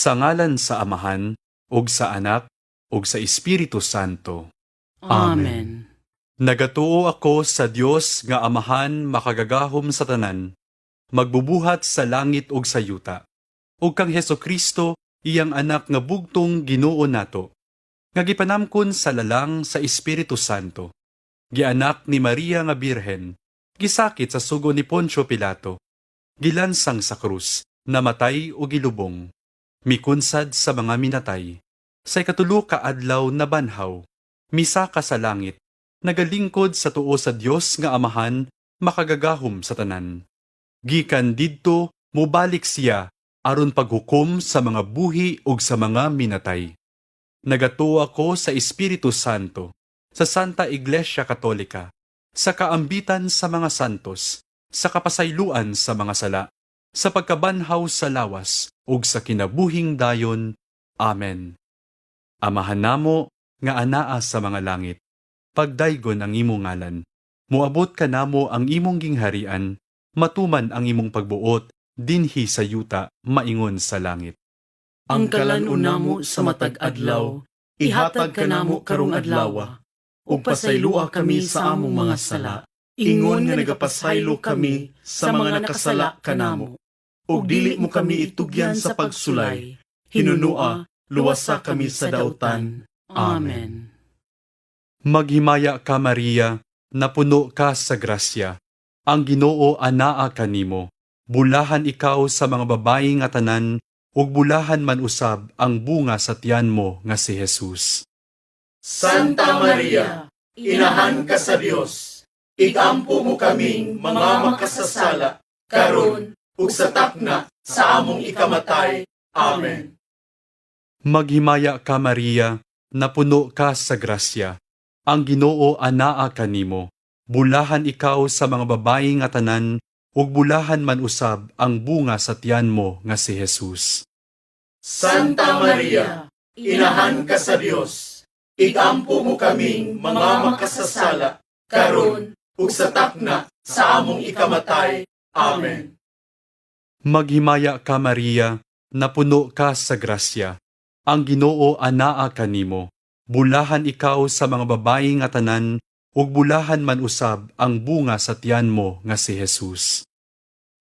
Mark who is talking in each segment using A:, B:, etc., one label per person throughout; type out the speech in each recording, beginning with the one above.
A: Sa ngalan sa Amahan, ug sa Anak, ug sa Espiritu Santo.
B: Amen.
A: Nagatuo ako sa Dios nga Amahan makagagahom sa tanan, magbubuhat sa langit ug sa yuta, ug kang Hesukristo iyang anak nga bugtong Ginoo nato, nga gipanamkon sa lalang sa Espiritu Santo, gianak ni Maria nga Birhen, gisakit sa sugo ni Poncio Pilato, gilansang sa krus, namatay ug gilubong, mikunsad sa mga minatay, sa ikatulo ka adlaw na banhaw, misaka sa langit, nagalingkod sa tuo sa Dios nga Amahan makagagahom sa tanan. Gikan didto mobalik siya aron paghukom sa mga buhi ug sa mga minatay. Nagatuo ako sa Espiritu Santo, sa Santa Iglesia Katolika, sa kaambitan sa mga santos, sa kapasayloan sa mga sala, sa pagkabanhaw sa lawas, ug sa kinabuhing dayon. Amen. Amahan namo nga anaa sa mga langit, pagdaygon ang imong ngalan, muabot ka namo ang imong gingharian, matuman ang imong pagbuot, dinhi sa yuta, maingon sa langit.
B: Ang kalan-on namo sa matag adlaw, ihatag ka namo karong adlaw, ug pasaylua kami sa among mga sala, ingon nga nagapasaylo kami sa mga nakasala kanamo. Ug dili mo kami itugyan sa pagsulay, hinunua, luwasa kami sa dautan. Amen.
A: Maghimaya ka Maria, napuno ka sa grasya, ang Ginoo anaa kanimo, bulahan ikaw sa mga babayi nga tanan, ug bulahan man usab ang bunga sa tiyan mo nga si Jesus.
C: Santa Maria, inahan ka sa Dios, ikampo mo kaming mga makasasala, karon ug sa takna sa among ikamatay. Amen.
A: Maghimaya ka Maria, napuno ka sa grasya, ang Ginoo anaa kanimo, bulahan ikaw sa mga babayi nga tanan, ug bulahan man usab ang bunga sa tiyan mo nga si Jesus.
C: Santa Maria, inahan ka sa Dios, ikampo mo kaming mga makasasala, karon ug sa takna sa among ikamatay. Amen.
A: Maghimaya ka Maria, napuno ka sa grasya, ang Ginoo anaa kanimo, bulahan ikaw sa mga babayi nga tanan, ug bulahan man usab ang bunga sa tiyan mo nga si Jesus.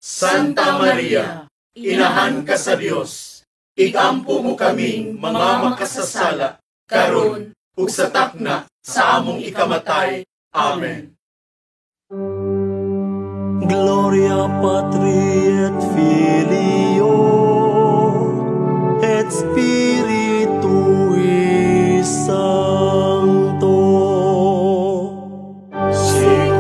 C: Santa Maria, inahan ka sa Dios, ikampo mo kaming mga makasasala, karon ug sa takna sa among ikamatay. Amen.
D: Gloria Patri et Filio et Spiritui Sancto. Sic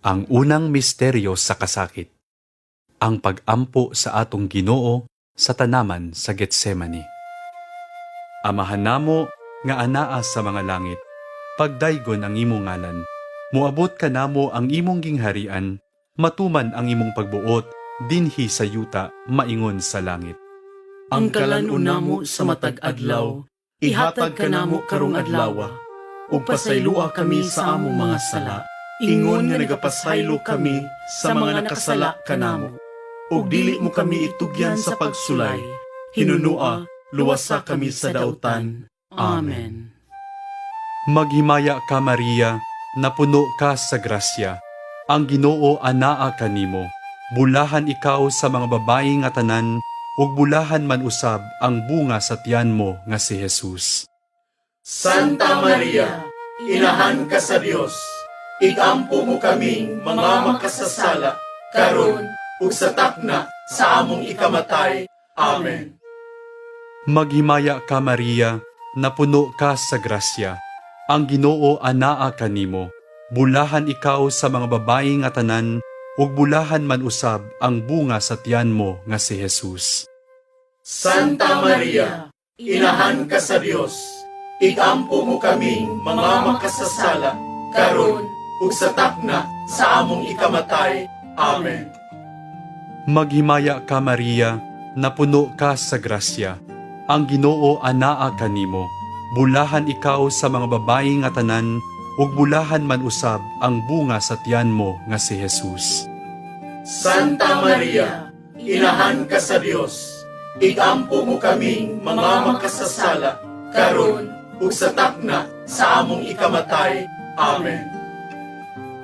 A: Ang unang misteryo sa kasakit. Ang pag-ampo sa atong Ginoo sa tanaman sa Getsemani. Amahan namo nga anaa sa mga langit, pagdaygon ang imong ngalan. Muabot ka namo ang imong gingharian, matuman ang imong pagbuot, dinhi sa yuta, maingon sa langit.
B: Ang kalan-on namo sa matag adlaw, ihatag ka namo karong adlaw. Ug pasaylua kami sa among mga sala, ingon nga nagapasaylo kami sa mga nakasala kanamo. Ug dili mo kami itugyan sa pagsulay, hinunua, luwasa kami sa dautan. Amen.
A: Maghimaya ka Maria, napuno ka sa grasya. Ang Ginoo anaa kanimo. Bulahan ikaw sa mga babayi nga tanan, ug bulahan man usab ang bunga sa tiyan mo nga si Jesus.
C: Santa Maria, inahan ka sa Dios, igampo mo kaming mga makasasala, karon ug sa takna sa among ikamatay. Amen.
A: Maghimaya ka Maria, napuno ka sa grasya. Ang Ginoo anaa kanimo. Bulahan ikaw sa mga babayi nga tanan, ug bulahan man usab ang bunga sa tiyan mo nga si Jesus.
C: Santa Maria, inahan ka sa Dios, igampo mo kaming mga makasasala, karon ug sa takna sa among ikamatay. Amen.
A: Maghimaya ka Maria, napuno ka sa grasya. Ang Ginoo anaa kanimo. Bulahan ikaw sa mga babayi nga tanan, ug bulahan man usab ang bunga sa tiyan mo nga si Jesus.
C: Santa Maria, inahan ka sa Dios, igampo mo kaming mga makasasala, karon ug sa takna sa among ikamatay. Amen.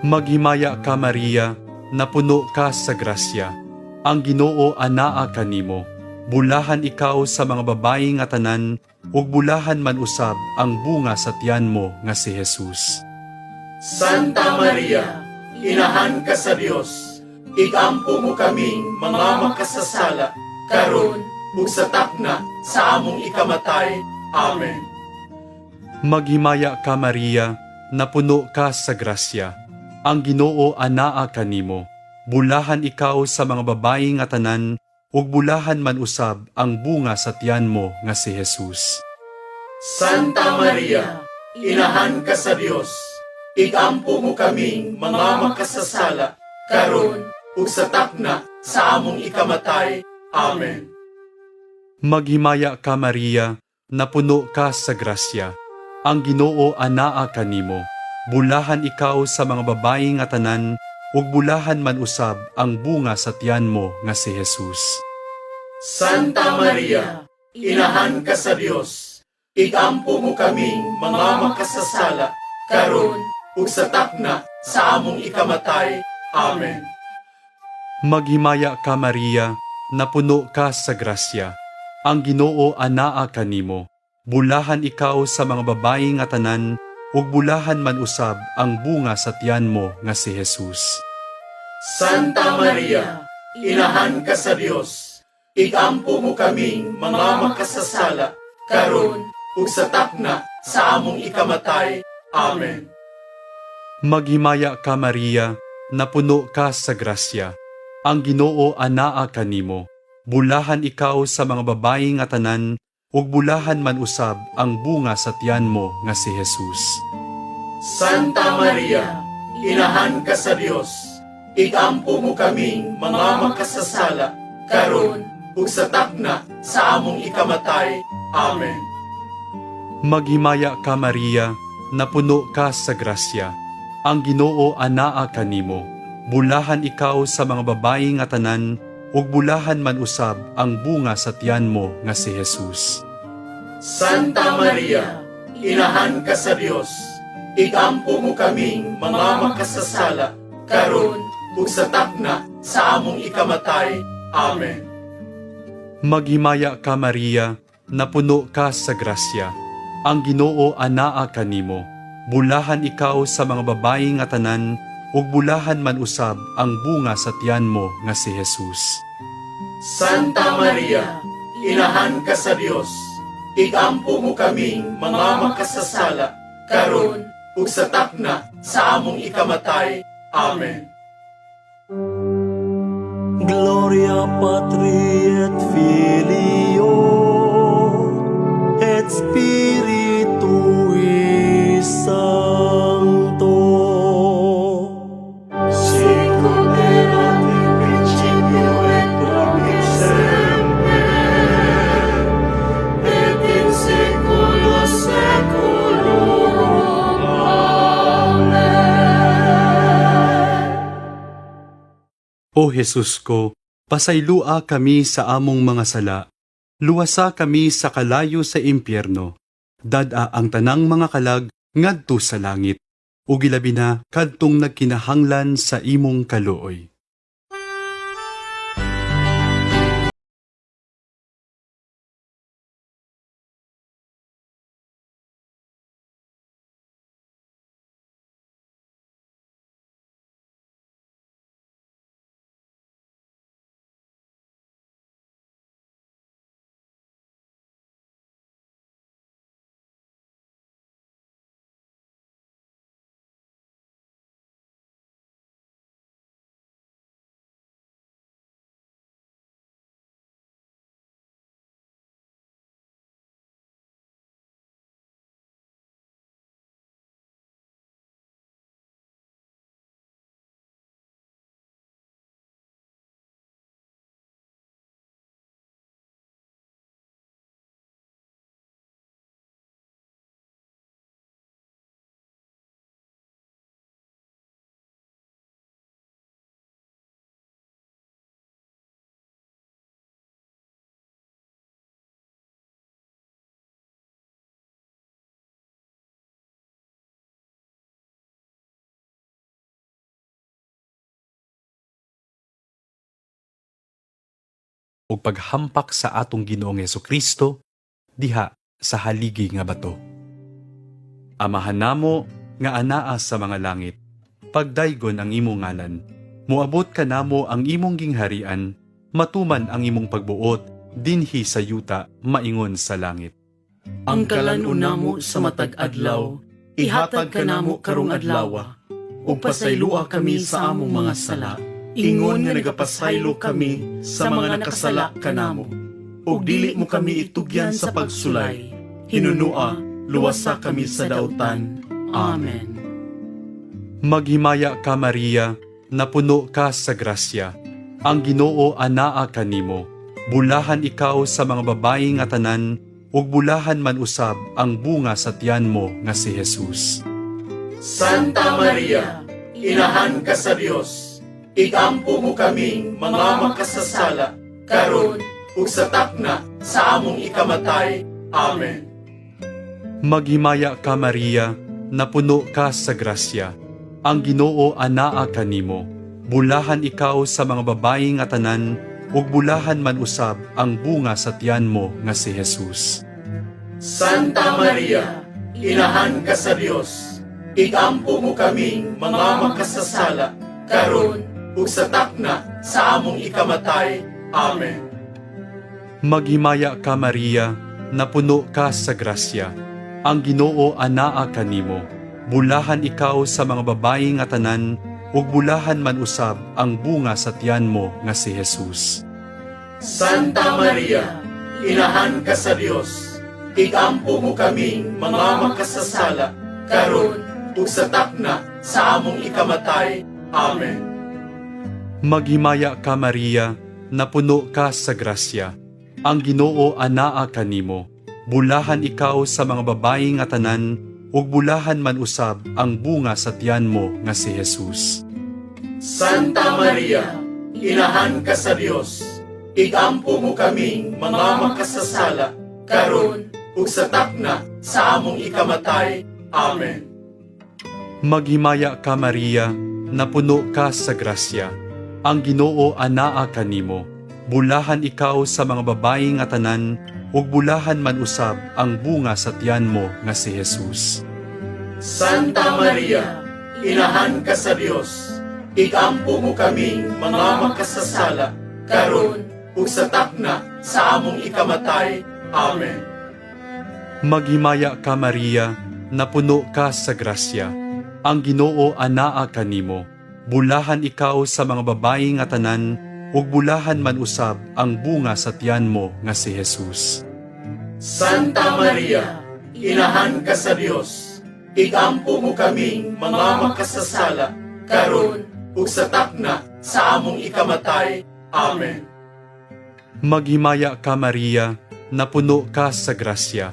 A: Maghimaya ka Maria, napuno ka sa grasya. Ang Ginoo anaa kanimo. Bulahan ikaw sa mga babayi nga tanan, ug bulahan man usab ang bunga sa tiyan mo nga si Jesus.
C: Santa Maria, inahan ka sa Dios, igampo mo kaming mga makasasala, karon ug sa takna sa among ikamatay. Amen.
A: Maghimaya ka Maria, napuno ka sa grasya. Ang Ginoo anaa kanimo. Bulahan ikaw sa mga babayi nga tanan, ug bulahan man usab ang bunga sa tiyan mo nga si Jesus.
C: Santa Maria, inahan ka sa Dios, igampo mo kaming mga makasasala, karon ug sa takna sa among ikamatay. Amen.
A: Maghimaya ka Maria, napuno ka sa grasya. Ang Ginoo anaa kanimo. Bulahan ikaw sa mga babayi nga tanan, ug bulahan man usab ang bunga sa tiyan mo nga si Jesus.
C: Santa Maria, inahan ka sa Dios, igampo mo kaming mga makasasala, karon ug sa takna sa among ikamatay. Amen.
A: Maghimaya ka Maria, napuno ka sa grasya. Ang Ginoo anaa kanimo. Bulahan ikaw sa mga babayi nga tanan, ug bulahan man usab ang bunga sa tiyan mo nga si Jesus.
C: Santa Maria, inahan ka sa Dios, igampo mo kaming mga makasasala, karon ug sa takna sa among ikamatay. Amen.
A: Maghimaya ka Maria, napuno ka sa grasya. Ang Ginoo anaa kanimo. Bulahan ikaw sa mga babayi nga tanan, ug bulahan man usab ang bunga sa tiyan mo nga si Jesus.
C: Santa Maria, inahan ka sa Dios, igampo mo kaming mga makasasala, karon ug sa takna sa among ikamatay. Amen.
A: Maghimaya ka Maria, napuno ka sa grasya. Ang Ginoo anaa kanimo. Bulahan ikaw sa mga babayi nga tanan, ug bulahan man usab ang bunga sa tiyan mo nga si Jesus.
C: Santa Maria, inahan ka sa Dios, igampo mo kaming mga makasasala, karon ug sa takna sa among ikamatay. Amen.
A: Maghimaya ka Maria, napuno ka sa grasya. Ang Ginoo anaa kanimo. Bulahan ikaw sa mga babayi nga tanan, ug bulahan man usab ang bunga sa tiyan mo nga si Jesus.
C: Santa Maria, inahan ka sa Dios, igampo mo kaming mga makasasala, karon ug sa takna sa among ikamatay. Amen.
D: Gloria Patri et Filio et Spiritui Sancto.
C: Sicut erat in principio et nunc et semper, et in saecula saeculorum. Amen.
A: O Jesus ko, pasaylua kami sa among mga sala, luwasa kami sa kalayo sa impyerno, dada ang tanang mga kalag ngadto sa langit, ug ilabi na kadtong nagkinahanglan sa imong kaluoy. Ug paghampak sa atong Ginoong Hesukristo diha sa haligi nga bato. Amahan namo nga anaa sa mga langit, pagdaygon ang imong ngalan, muabot ka namo ang imong gingharian, matuman ang imong pagbuot dinhi sa yuta maingon sa langit.
B: Ang kalan-una mo sa matag adlaw, ihatag ka namo karong adlaw, ug pasaylua kami sa among mga sala, ingon nga nagapasaylo kami sa mga nakasala kanamo. Ug dili mo kami itugyan sa pagsulay, hinunua, luwasa kami sa dautan. Amen.
A: Maghimaya ka Maria, napuno ka sa grasya, ang Ginoo anaa kanimo, bulahan ikaw sa mga babayi nga tanan, ug bulahan man usab ang bunga sa tiyan mo nga si Jesus.
C: Santa Maria, inahan ka sa Dios, igampo mo kaming mga makasasala, karon ug sa takna sa among ikamatay. Amen.
A: Maghimaya ka Maria, napuno ka sa grasya, ang Ginoo anaa kanimo, bulahan ikaw sa mga babayi nga tanan, ug bulahan man usab ang bunga sa tiyan mo nga si Jesus.
C: Santa Maria, inahan ka sa Dios, igampo mo kaming mga makasasala, karon ug sa takna sa among ikamatay. Amen.
A: Maghimaya ka Maria, napuno ka sa grasya, ang Ginoo anaa kanimo, bulahan ikaw sa mga babayi nga tanan, ug bulahan man usab ang bunga sa tiyan mo nga si Jesus.
C: Santa Maria, inahan ka sa Dios, igampo mo kaming mga makasasala, karon ug sa takna sa among ikamatay. Amen.
A: Maghimaya ka Maria, napuno ka sa grasya, ang Ginoo anaa kanimo, bulahan ikaw sa mga babayi nga tanan, ug bulahan man usab ang bunga sa tiyan mo nga si Jesus.
C: Santa Maria, inahan ka sa Dios, igampo mo kaming mga makasasala, karon ug sa takna sa among ikamatay. Amen.
A: Maghimaya ka Maria, napuno ka sa grasya, ang Ginoo anaa kanimo, bulahan ikaw sa mga babayi nga tanan, ug bulahan man usab ang bunga sa tiyan mo nga si Jesus.
C: Santa Maria, inahan ka sa Dios, igampo mo kaming mga makasasala, karon ug sa takna sa among ikamatay. Amen.
A: Maghimaya ka Maria, napuno ka sa grasya, ang Ginoo anaa kanimo, bulahan ikaw sa mga babayi nga tanan, ug bulahan man usab ang bunga sa tiyan mo nga si Jesus.
C: Santa Maria, inahan ka sa Dios, igampo mo kaming mga makasasala, karon ug sa takna sa among ikamatay. Amen.
A: Maghimaya ka Maria, napuno ka sa grasya.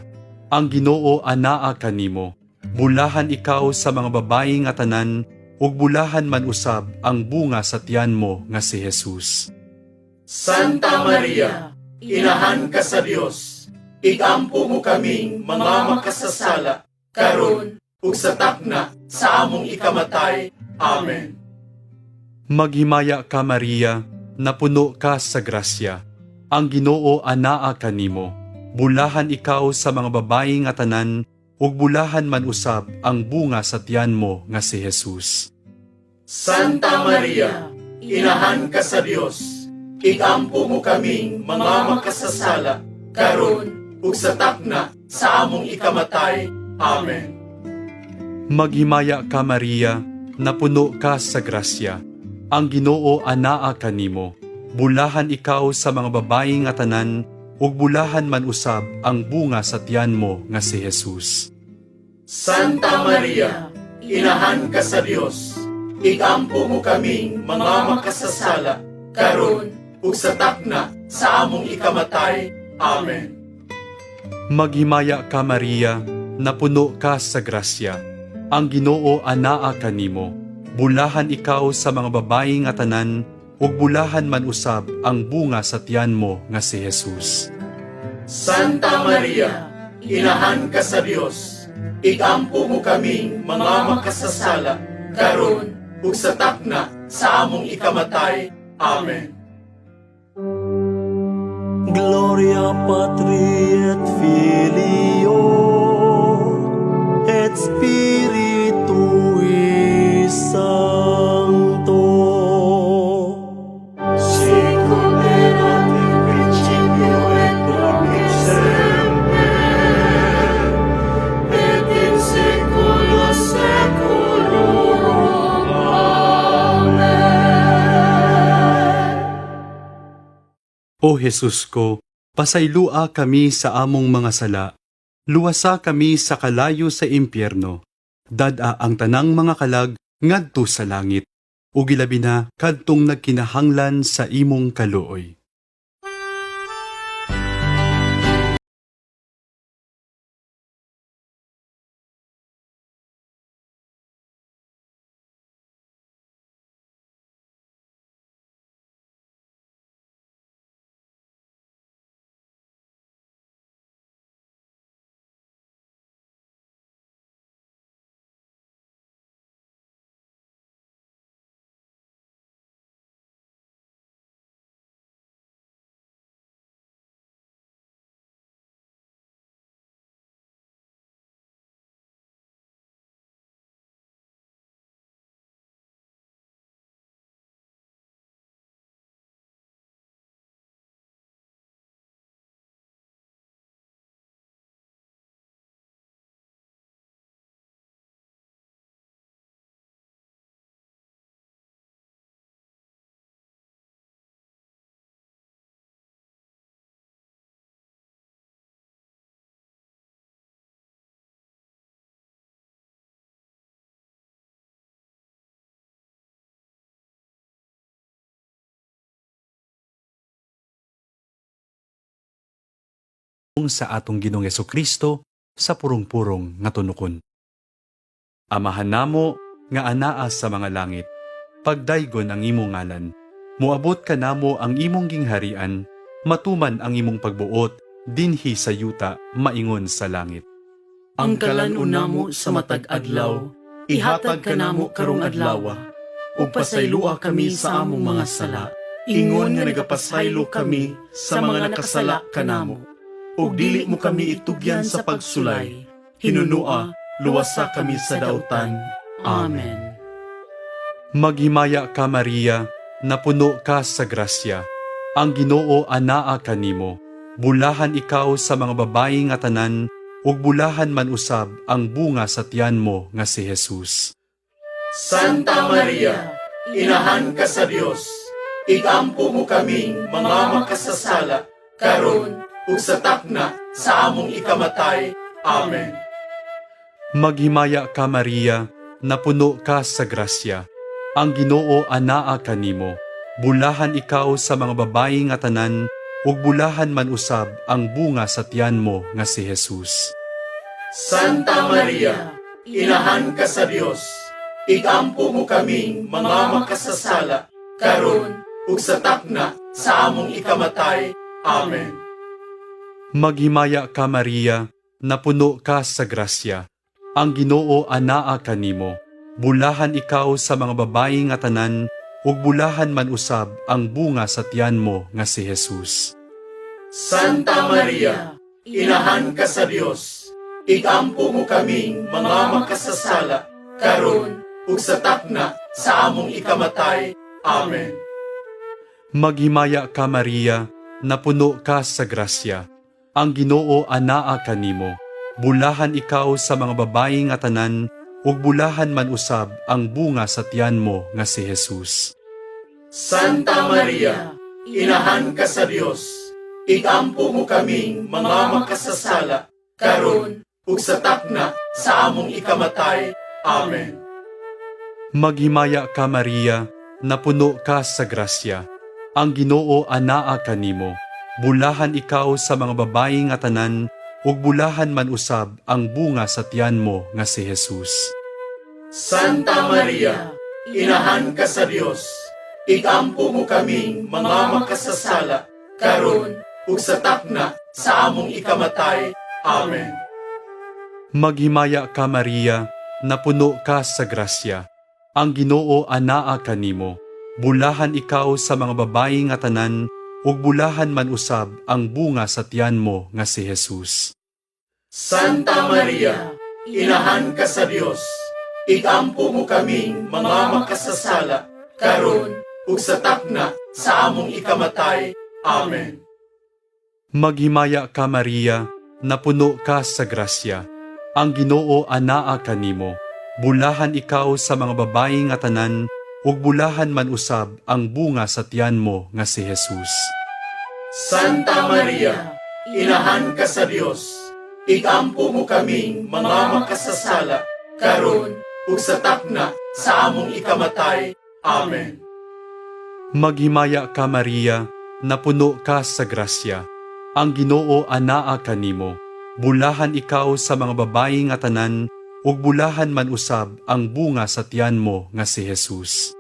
A: Ang Ginoo anaa kanimo. Bulahan ikaw sa mga babayi nga tanan, ug bulahan man usab ang bunga sa tiyan mo nga si Jesus.
C: Santa Maria, inahan ka sa Dios, igampo mo kaming mga makasasala, karon ug sa takna sa among ikamatay. Amen.
A: Maghimaya ka Maria, napuno ka sa grasya. Ang Ginoo anaa kanimo. Bulahan ikaw sa mga babayi nga tanan, ug bulahan man usab ang bunga sa tiyan mo nga si Jesus.
C: Santa Maria, inahan ka sa Dios, igampo mo kaming mga makasasala, karon ug sa takna sa among ikamatay. Amen.
A: Maghimaya ka Maria, napuno ka sa grasya. Ang Ginoo anaa kanimo. Bulahan ikaw sa mga babayi nga tanan, ug bulahan man usab ang bunga sa tiyan mo nga si Jesus.
C: Santa Maria, inahan ka sa Dios, igampo mo kaming mga makasasala, karon ug sa takna sa among ikamatay. Amen.
A: Maghimaya ka Maria, napuno ka sa grasya. Ang Ginoo anaa kanimo. Bulahan ikaw sa mga babayi nga tanan, ug bulahan man usab ang bunga sa tiyan mo nga si Jesus.
C: Santa Maria, inahan ka sa Dios, igampo mo kaming mga makasasala, karon ug sa takna sa among ikamatay. Amen.
D: Gloria Patri et Filio et Spiritui Sancto.
C: Sicut erat in principio et nunc et semper, et in saecula saeculorum. Amen.
A: O Jesus ko, pasaylua kami sa among mga sala, luwasa kami sa kalayo sa impyerno, dada ang tanang mga kalag ngadto sa langit, ug ilabi na kadtong nagkinahanglan sa imong kaluoy. Sa atong Ginoong Jesucristo sa purong-purong nga tunukon. Amahan namo nga anaa sa mga langit, pagdaygon ang imong ngalan, muabot ka namo ang imong gingharian, matuman ang imong pagbuot dinhi sa yuta maingon sa langit.
B: Ang kalan-una mo sa matag adlaw, ihatag ka namo karong adlaw, ug pasaylua kami sa among mga sala, ingon nga nagapasaylo kami sa mga nakasala kanamo. Ug dili mo kami itugyan sa pagsulay, hinunua, luwasa kami sa dautan. Amen.
A: Maghimaya ka Maria, napuno ka sa grasya. Ang Ginoo anaa kanimo. Bulahan ikaw sa mga babayi nga tanan, ug bulahan man usab ang bunga sa tiyan mo nga si Jesus.
C: Santa Maria, inahan ka sa Dios, igampo mo kaming mga makasasala, karon ug sa takna sa among ikamatay. Amen.
A: Maghimaya ka Maria, napuno ka sa grasya. Ang Ginoo anaa kanimo. Bulahan ikaw sa mga babayi nga tanan, ug bulahan man usab ang bunga sa tiyan mo nga si Jesus.
C: Santa Maria, inahan ka sa Dios, igampo mo kaming mga makasasala, karon ug sa takna sa among ikamatay. Amen.
A: Maghimaya ka Maria, napuno ka sa grasya. Ang Ginoo anaa kanimo. Bulahan ikaw sa mga babayi nga tanan, ug bulahan man usab ang bunga sa tiyan mo nga si Jesus.
C: Santa Maria, inahan ka sa Dios, igampo mo kaming mga makasasala, karon ug sa takna sa among ikamatay. Amen.
A: Maghimaya ka Maria, napuno ka sa grasya. Ang Ginoo anaa kanimo. Bulahan ikaw sa mga babayi nga tanan, ug bulahan man usab ang bunga sa tiyan mo nga si Jesus.
C: Santa Maria, inahan ka sa Dios, igampo mo kaming mga makasasala, karon ug sa takna sa among ikamatay. Amen.
A: Maghimaya ka Maria, napuno ka sa grasya. Ang Ginoo anaa kanimo. Bulahan ikaw sa mga babayi nga tanan, ug bulahan man usab ang bunga sa tiyan mo nga si Jesus.
C: Santa Maria, inahan ka sa Dios, igampo mo kaming mga makasasala, karon ug sa takna sa among ikamatay. Amen.
A: Maghimaya ka Maria, napuno ka sa grasya. Ang Ginoo anaa kanimo. Bulahan ikaw sa mga babayi nga tanan, ug bulahan man usab ang bunga sa tiyan mo nga si Jesus.
C: Santa Maria, inahan ka sa Dios, igampo mo kaming mga makasasala, karon ug sa takna sa among ikamatay. Amen.
A: Maghimaya ka Maria, napuno ka sa grasya. Ang Ginoo anaa kanimo. Bulahan ikaw sa mga babayi nga tanan, ug bulahan man usab ang bunga sa tiyan mo nga si Jesus.
C: Santa Maria, inahan ka sa Dios, igampo mo kaming mga makasasala, karon ug sa takna sa among ikamatay. Amen.
A: Maghimaya ka Maria, napuno ka sa grasya. Ang Ginoo anaa kanimo. Bulahan ikaw sa mga babayi nga tanan, ug bulahan man usab ang bunga sa tiyan mo nga si Jesus.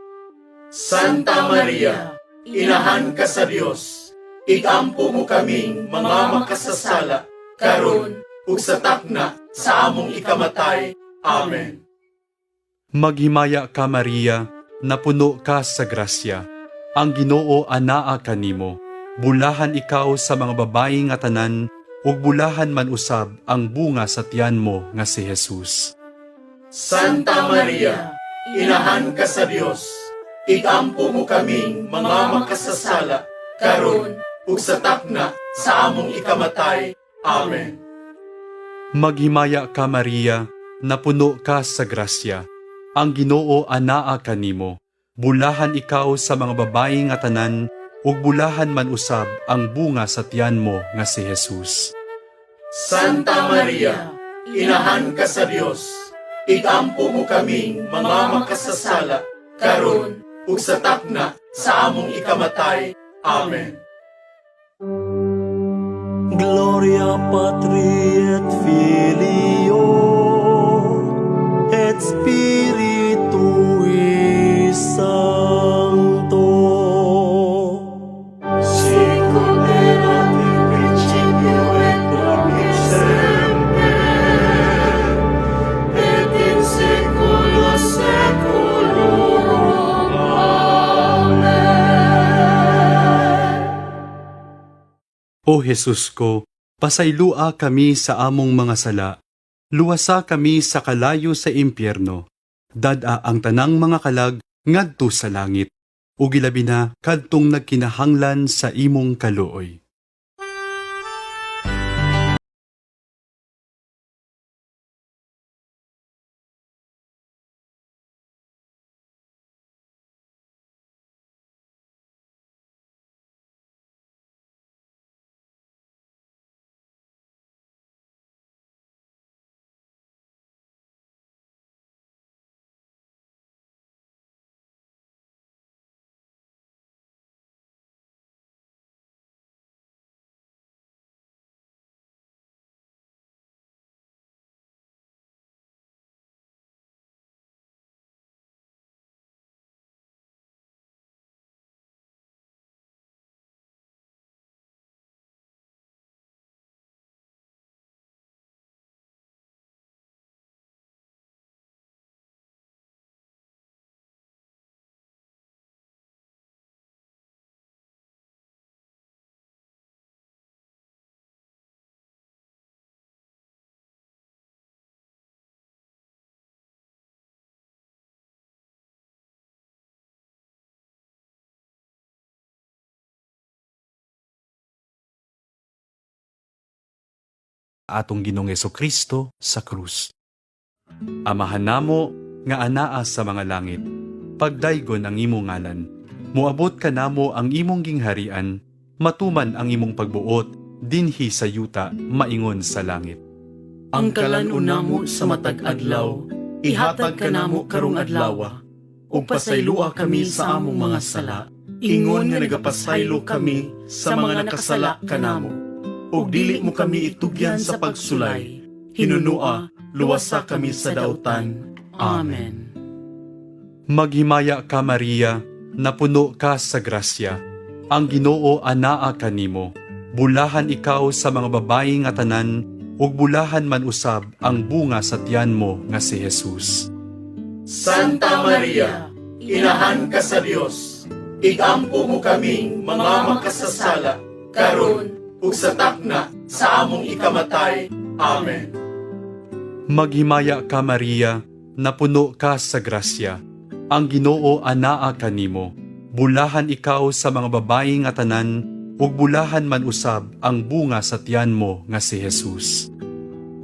C: Santa Maria, inahan ka sa Dios, igampo mo kaming mga makasasala, karon ug sa takna sa among ikamatay. Amen.
A: Maghimaya ka Maria, napuno ka sa grasya. Ang Ginoo anaa kanimo. Bulahan ikaw sa mga babayi nga tanan, ug bulahan man usab ang bunga sa tiyan mo nga si Jesus.
C: Santa Maria, inahan ka sa Dios, igampo mo kaming mga makasasala, karon ug sa takna sa among ikamatay. Amen.
A: Maghimaya ka Maria, napuno ka sa grasya. Ang Ginoo anaa kanimo. Bulahan ikaw sa mga babayi nga tanan, ug bulahan man usab ang bunga sa tiyan mo nga si Jesus.
C: Santa Maria, inahan ka sa Dios, igampo mo kaming mga makasasala, karon ug sa takna sa among ikamatay. Amen.
D: Gloria Patri et Filio et Spiritui Sancto.
C: Sicut erat in principio et nunc et semper, et in saecula saeculorum. Amen.
A: O Jesus ko, pasaylua kami sa among mga sala. Luwasa kami sa kalayo sa impyerno. Dada ang tanang mga kalag ngadto sa langit. Ug ilabi na kadtong nagkinahanglan sa imong kaluoy. atong Ginoong Kristo sa krus. Amahan namo nga anaa sa mga langit, pagdaygon ang imong ngalan. Muabot ka namo ang imong gingharian, matuman ang imong pagbuot, dinhi sa yuta, maingon sa langit.
B: Ang kalan-una mo sa matag adlaw, ihatag ka namo karong adlaw. Ug pasaylua kami sa among mga sala, ingon nga nagapasaylo kami sa mga nakasala kanamo. Ug dili mo kami itugyan sa pagsulay, hinunua, luwasa kami sa dautan. Amen.
A: Maghimaya ka Maria, napuno ka sa grasya. Ang Ginoo anaa kanimo. Bulahan ikaw sa mga babayi nga tanan, ug bulahan man usab ang bunga sa tiyan mo nga si Jesus.
C: Santa Maria, inahan ka sa Dios, igampo mo kaming mga makasasala, karon ug sa takna sa among ikamatay. Amen.
A: Maghimaya ka Maria, napuno ka sa grasya. Ang Ginoo anaa kanimo. Bulahan ikaw sa mga babayi nga tanan, ug bulahan man usab ang bunga sa tiyan mo nga si Jesus.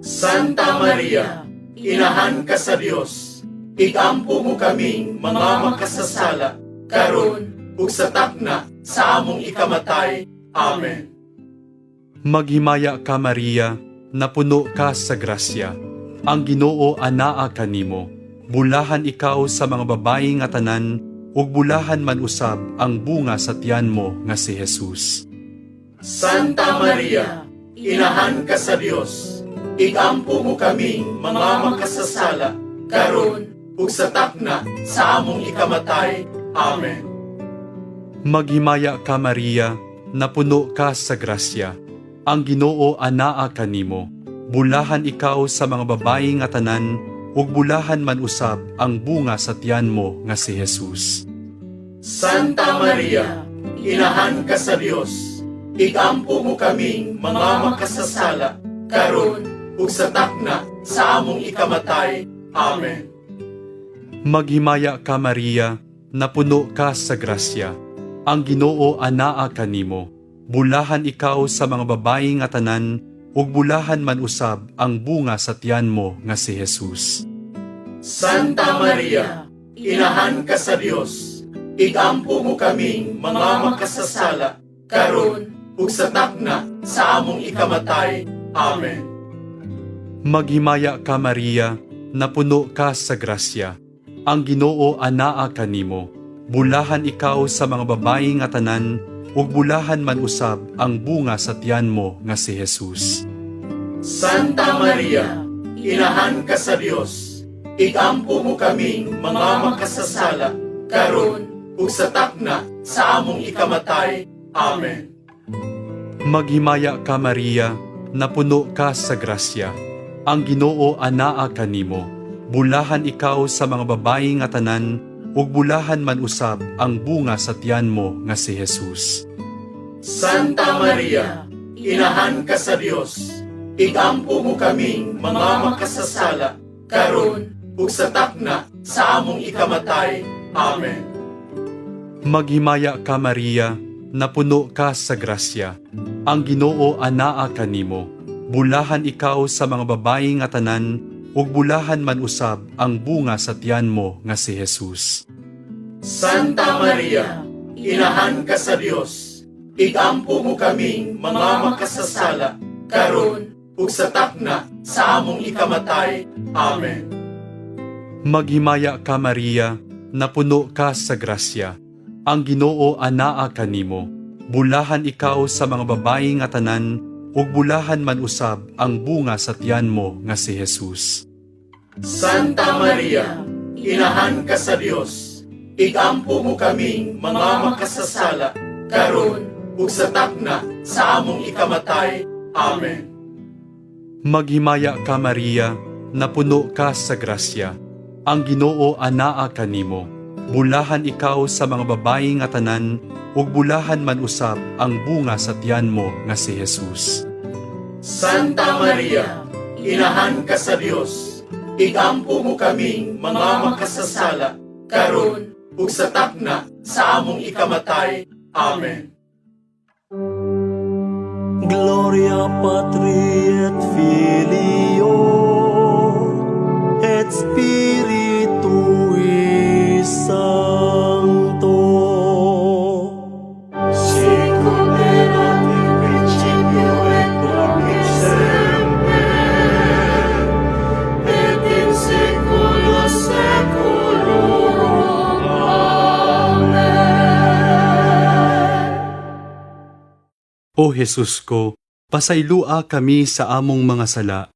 C: Santa Maria, inahan ka sa Dios, igampo mo kaming mga makasasala, karon ug sa takna sa among ikamatay. Amen.
A: Maghimaya ka Maria, napuno ka sa grasya. Ang Ginoo anaa kanimo. Bulahan ikaw sa mga babayi nga tanan, ug bulahan man usab ang bunga sa tiyan mo nga si Jesus.
C: Santa Maria, inahan ka sa Dios, igampo mo kaming mga makasasala, karon ug sa takna sa among ikamatay. Amen.
A: Maghimaya ka Maria, napuno ka sa grasya. Ang Ginoo anaa kanimo. Bulahan ikaw sa mga babayi nga tanan, ug bulahan man usab ang bunga sa tiyan mo nga si Jesus.
C: Santa Maria, inahan ka sa Dios, igampo mo kaming mga makasasala, karon ug sa takna sa among ikamatay. Amen.
A: Maghimaya ka Maria, napuno ka sa grasya. Ang Ginoo anaa kanimo. Bulahan ikaw sa mga babayi nga tanan, ug bulahan man usab ang bunga sa tiyan mo nga si Jesus.
C: Santa Maria, inahan ka sa Dios, igampo mo kaming mga makasasala, karon ug sa takna sa among ikamatay. Amen.
A: Maghimaya ka Maria, napuno ka sa grasya. Ang Ginoo anaa kanimo. Bulahan ikaw sa mga babayi nga tanan, ug bulahan man usab ang bunga sa tiyan mo nga si Jesus.
C: Santa Maria, inahan ka sa Dios, igampo mo kaming mga makasasala, karon ug sa takna sa among ikamatay. Amen.
A: Maghimaya ka Maria, napuno ka sa grasya. Ang Ginoo anaa kanimo. Bulahan ikaw sa mga babayi nga tanan, ug bulahan man usab ang bunga sa tiyan mo nga si Jesus.
C: Santa Maria, inahan ka sa Dios, igampo mo kaming mga makasasala, karon ug sa takna sa among ikamatay. Amen.
A: Maghimaya ka Maria, napuno ka sa grasya. Ang Ginoo anaa kanimo. Bulahan ikaw sa mga babayi nga tanan, ug bulahan man usab ang bunga sa tiyan mo nga si Jesus.
C: Santa Maria, inahan ka sa Dios, igampo mo kaming mga makasasala, karon ug sa takna sa among ikamatay. Amen.
A: Maghimaya ka Maria, napuno ka sa grasya. Ang Ginoo anaa kanimo. Bulahan ikaw sa mga babayi nga tanan, ug bulahan man usab ang bunga sa tiyan mo nga si Jesus.
C: Santa Maria, inahan ka sa Dios, igampo mo kaming mga makasasala, karon ug sa takna sa among ikamatay. Amen.
A: Maghimaya ka Maria, napuno ka sa grasya. Ang Ginoo anaa kanimo. Bulahan ikaw sa mga babayi nga tanan, ug bulahan man usab ang bunga sa tiyan mo nga si Jesus.
C: Santa Maria, inahan ka sa Dios, igampo mo kaming mga makasasala, karon ug sa takna sa among ikamatay. Amen.
D: Gloria Gloria Patri et Filio et Spiritui Sancto.
C: Sicut erat in principio et nunc et semper, et in saecula saeculorum. Amen.
A: O Jesus ko, pasaylua kami sa among mga sala,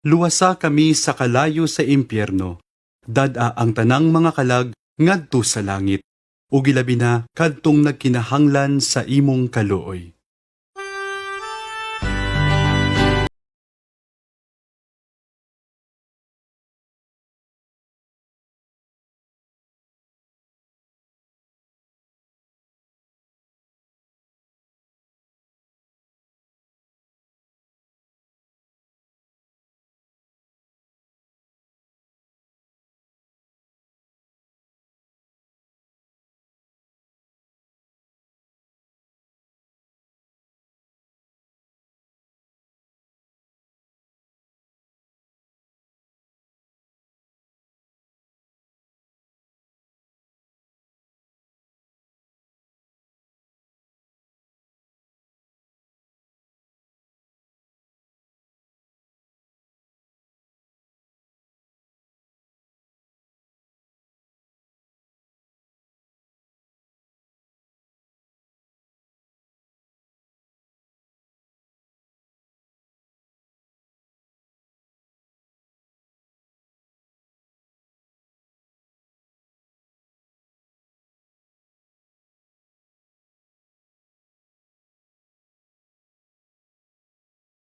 A: luwasa kami sa kalayo sa impyerno, dada ang tanang mga kalag ngadto sa langit, ug ilabi na kadtong nagkinahanglan sa imong kaluoy.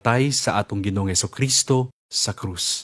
A: Tay sa atong Ginoong Kristo sa krus.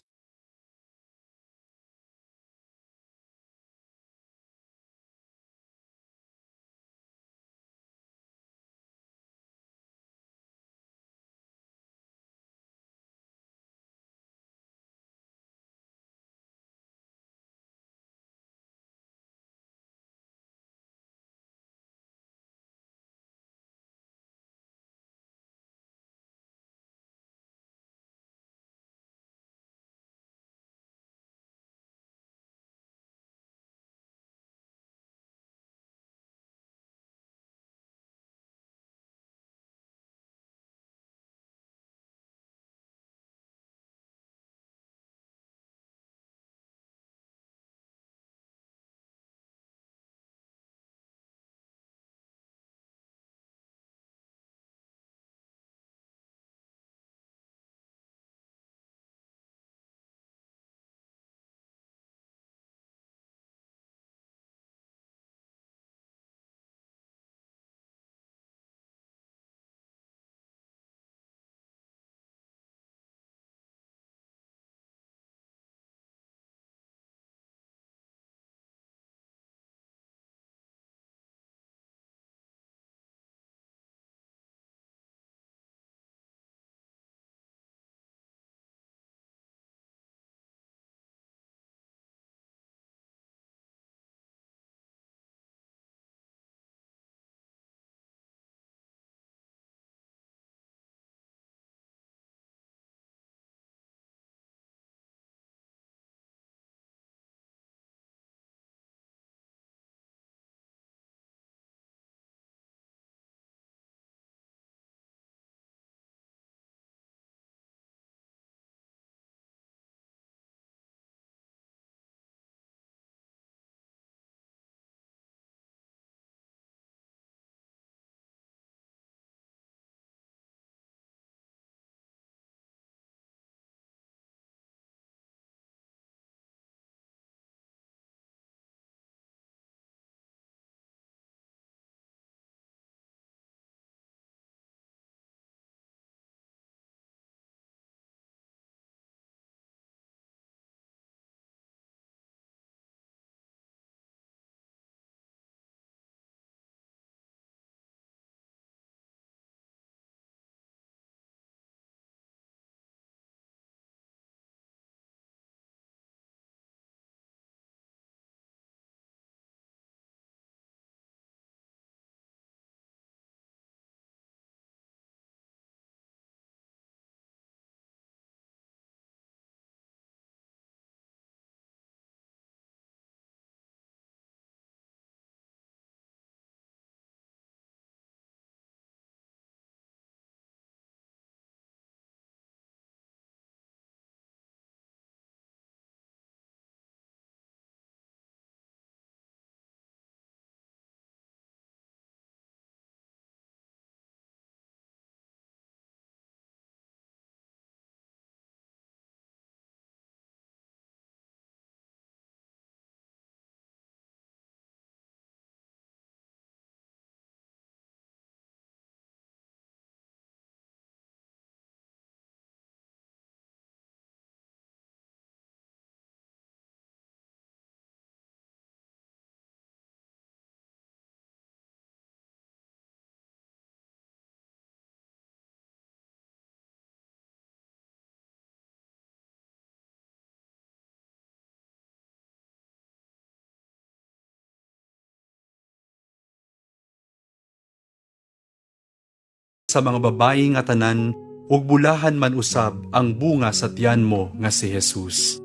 A: sa mga babayi nga tanan, ug bulahan man usab ang bunga sa tiyan mo nga si Jesus.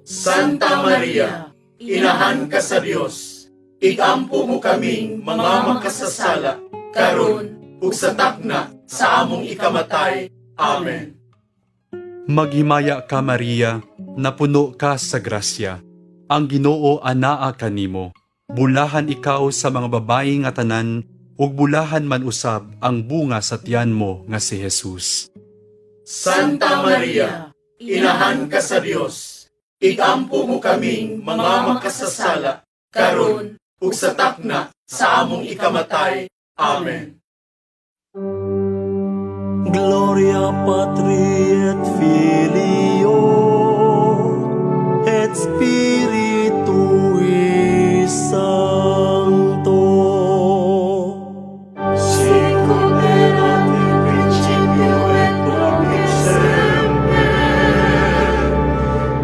C: Santa Maria, inahan ka sa Dios, igampo mo kaming mga makasasala, karon ug sa takna sa among ikamatay. Amen.
A: Maghimaya ka Maria, napuno ka sa grasya. Ang Ginoo anaa kanimo. Bulahan ikaw sa mga babayi nga tanan, ug bulahan man usab ang bunga sa tiyan mo nga si Jesus.
C: Santa Maria, inahan ka sa Dios, igampo mo kaming mga makasasala, karon ug sa takna sa among ikamatay. Amen.
D: Gloria Patri et Filio et Spiritui Sancto.
C: Sicut erat in principio et nunc et semper,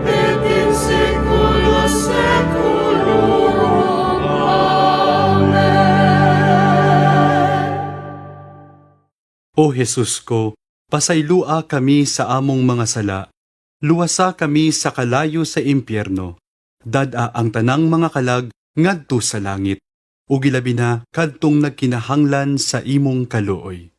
C: et in saecula saeculorum. Amen.
A: O Jesus ko, pasaylua kami sa among mga sala, luwasa kami sa kalayo sa impyerno, dada ang tanang mga kalag ngadto sa langit, ug ilabi na kadtong nagkinahanglan sa imong kaluoy.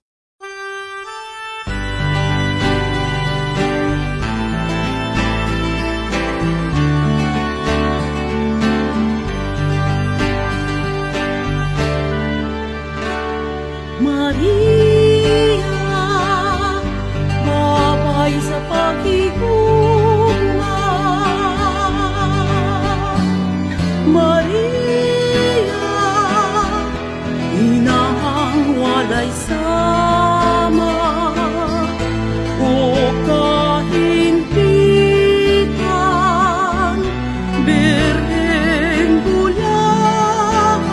E: Maria, babay sa paghihunga. Maria, inahang walay sama. O kahimpitan, Birheng bulahan,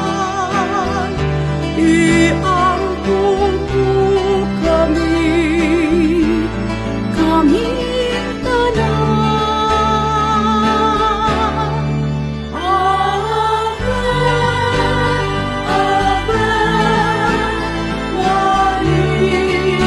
E: iangkong kami tanan. Ave, Ave Maria.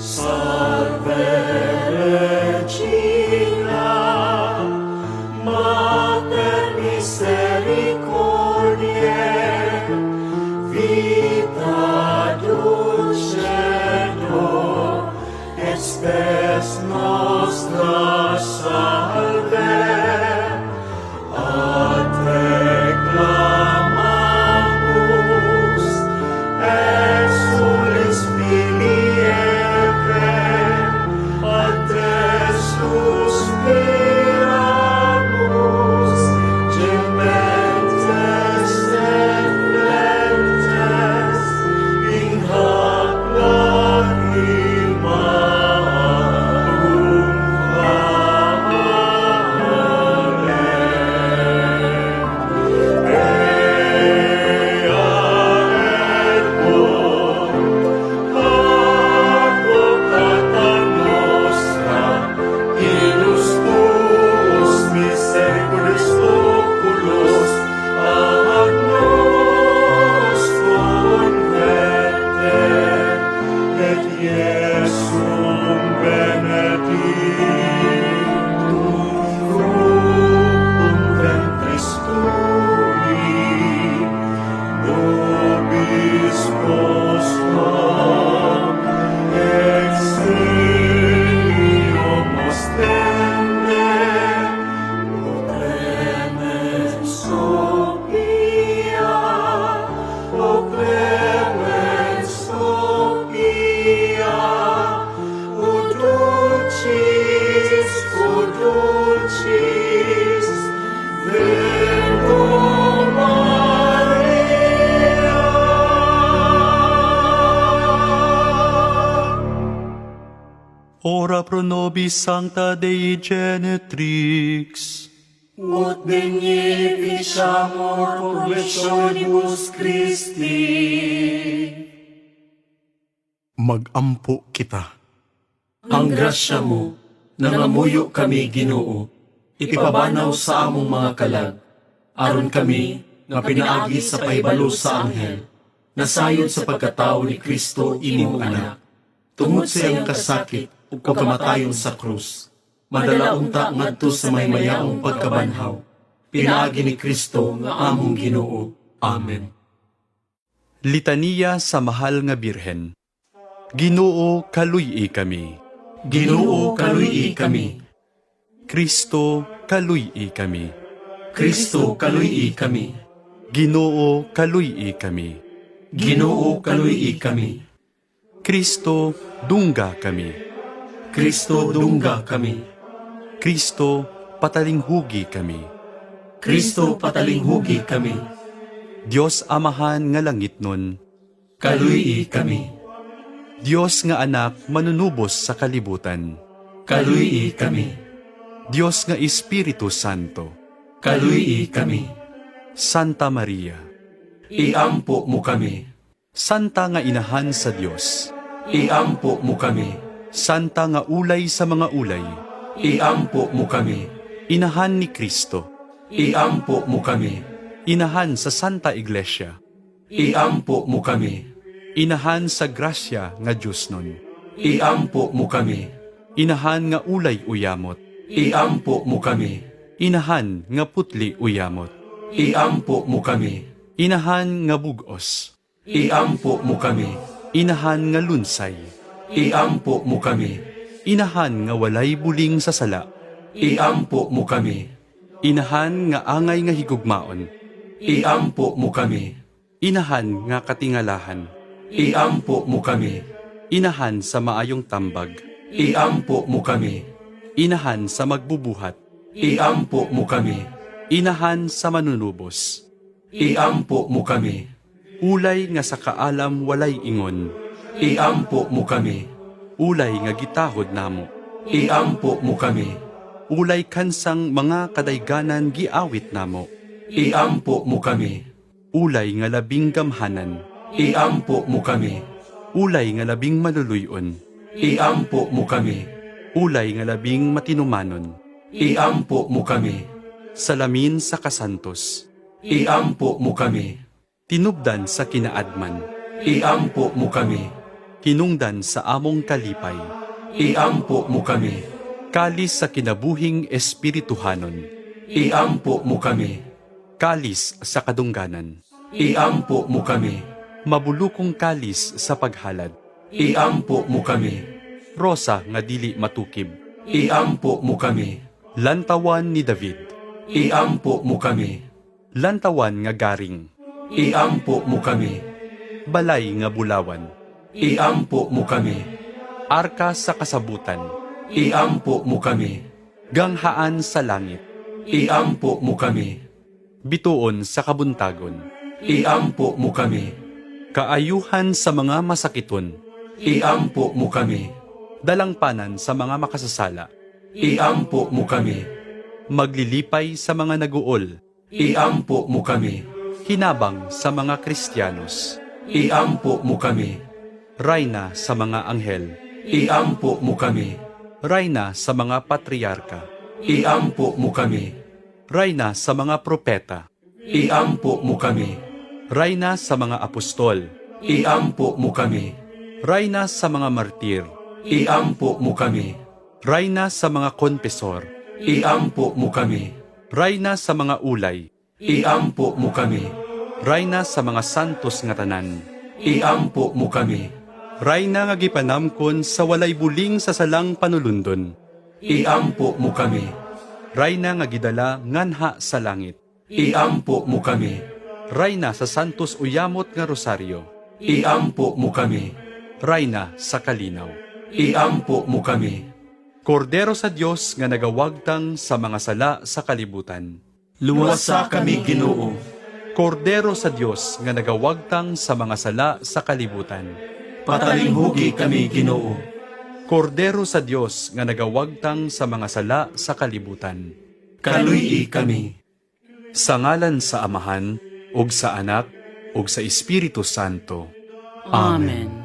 C: Salve Regina, Mater Misericordiae, vita dulcedo, et spes nostra salve, a te clamamus, exulis Filii Eve, a te suspiramus, gementes et flentes, in hac lacrimarum
A: Ora pro nobis sancta Dei Genetrix.
B: Ut beneficiamur provisionibus Christi.
C: Mag-ampo kita.
B: Ang grasya mo, nangamuyo kami Ginoo, ipabanaw sa among mga kalag, aron kami nga pinaagi sa paibalo sa anghel, nasayod sa pagkatao ni Kristo imong anak. Tungod sa iyang kasakit ug kamatayon sa krus, madala unta ngadto sa may mayaong pagkabanhaw, pinaagi ni Kristo nga among Ginoo. Amen.
A: Litania sa mahal nga Birhen. Ginoo, kaluy-i kami.
B: Ginoo, kaluy-i kami.
A: Kristo, kaluy-i kami.
B: Kristo, kaluy-i kami.
A: Ginoo, kaluy-i kami.
B: Ginoo, kaluy-i kami.
A: Kristo, dungga kami.
B: Kristo, dungga kami.
A: Kristo, patalinghugi kami.
B: Kristo, patalinghugi kami.
A: Dios Amahan nga langit nun.
B: Kaluy-i kami.
A: Dios nga anak manunubos sa kalibutan.
B: Kaluy-i kami.
A: Dios nga Espiritu Santo.
B: Kaluy-i kami.
A: Santa Maria.
B: Iampo mo kami.
A: Santa nga inahan sa Dios.
B: Iampo mo kami.
A: Santa nga ulay sa mga ulay.
B: Iampo mo kami.
A: Inahan ni Kristo.
B: Iampo mo kami.
A: Inahan sa Santa Iglesia.
B: Iampo mo kami.
A: Inahan sa grasya nga Diyos nun.
B: Iampo mo kami.
A: Inahan nga ulay uyamot.
B: Iampo mo kami.
A: Inahan nga putli uyamot.
B: Iampo mo kami.
A: Inahan nga bugos.
B: Iampo mo kami.
A: Inahan nga lunsay.
B: Iampo mo kami.
A: Inahan nga walay buling sa sala.
B: Iampo mo kami.
A: Inahan nga angay nga higugmaon.
B: Iampo mo kami.
A: Inahan nga katingalahan.
B: Iampo mo kami.
A: Inahan sa maayong tambag.
B: Iampo mo kami.
A: Inahan sa magbubuhat.
B: Iampo mo kami.
A: Inahan sa manunubos.
B: Iampo mo kami.
A: Ulay nga sa kaalam walay ingon.
B: Iampo mo kami.
A: Ulay nga gitahod namo.
B: Iampo mo kami.
A: Ulay kansang mga kadayganan giawit namo.
B: Iampo mo kami.
A: Ulay nga labing gamhanan.
B: Iampo mo kami.
A: Ulay nga labing maluluyon.
B: Iampo mo kami.
A: Ulay nga labing matinumanon.
B: Iampo mo kami.
A: Salamin sa kasantos.
B: Iampo mo kami.
A: Tinubdan sa kinaadman.
B: Iampo mo kami.
A: Hinungdan sa among kalipay.
B: Iampo mo kami.
A: Kalis sa kinabuhing espirituhanon.
B: Iampo mo kami.
A: Kalis sa kadungganan.
B: Iampo mo kami.
A: Mabulukong kalis sa paghalad.
B: Iampo mo kami.
A: Rosa nga dili matukib.
B: Iampo mo kami.
A: Lantawan ni David.
B: Iampo mo kami.
A: Lantawan nga garing.
B: Iampo mo kami.
A: Balay nga bulawan.
B: Iampo mo kami.
A: Arka sa kasabutan.
B: Iampo mo kami.
A: Ganghaan sa langit.
B: Iampo mo kami.
A: Bituon sa kabuntagon.
B: Iampo mo kami.
A: Kaayuhan sa mga masakiton.
B: Iampo mo kami.
A: Dalangpanan sa mga makasasala.
B: Iampo mo kami.
A: Maglilipay sa mga naguol.
B: Iampo mo kami.
A: Hinabang sa mga Kristiyanos.
B: Iampo mo kami.
A: Rayna sa mga anghel.
B: Iampo mo kami.
A: Rayna sa mga patriarka.
B: Iampo mo kami.
A: Rayna sa mga propeta.
B: Iampo mo kami.
A: Rayna sa mga apostol.
B: Iampo mo kami.
A: Rayna sa mga martir.
B: Iampo mo kami.
A: Rayna sa mga konpesor.
B: Iampo mo kami.
A: Rayna sa mga ulay.
B: Iampo mo kami.
A: Rayna sa mga santos nga tanan.
B: Iampo mo kami.
A: Rayna nga gipanamkon sa walay buling sa salang panulundon.
B: Iampo mo kami.
A: Rayna nga gidala nganha sa langit.
B: Iampo mo kami.
A: Rayna sa santos uyamot nga rosaryo.
B: Iampo mo kami.
A: Rayna sa kalinaw.
B: Iampo mo kami.
A: Kordero sa Dios nga nagawagtang sa mga sala sa kalibutan.
B: Luwasa kami Ginoo.
A: Kordero sa Dios nga nagawagtang sa mga sala sa kalibutan.
B: Patalinghugi kami Ginoo.
A: Kordero sa Dios nga nagawagtang sa mga sala sa kalibutan.
B: Kaluy kami.
A: Sa ngalan sa Amahan, ug sa Anak, ug sa Espiritu Santo.
E: Amen.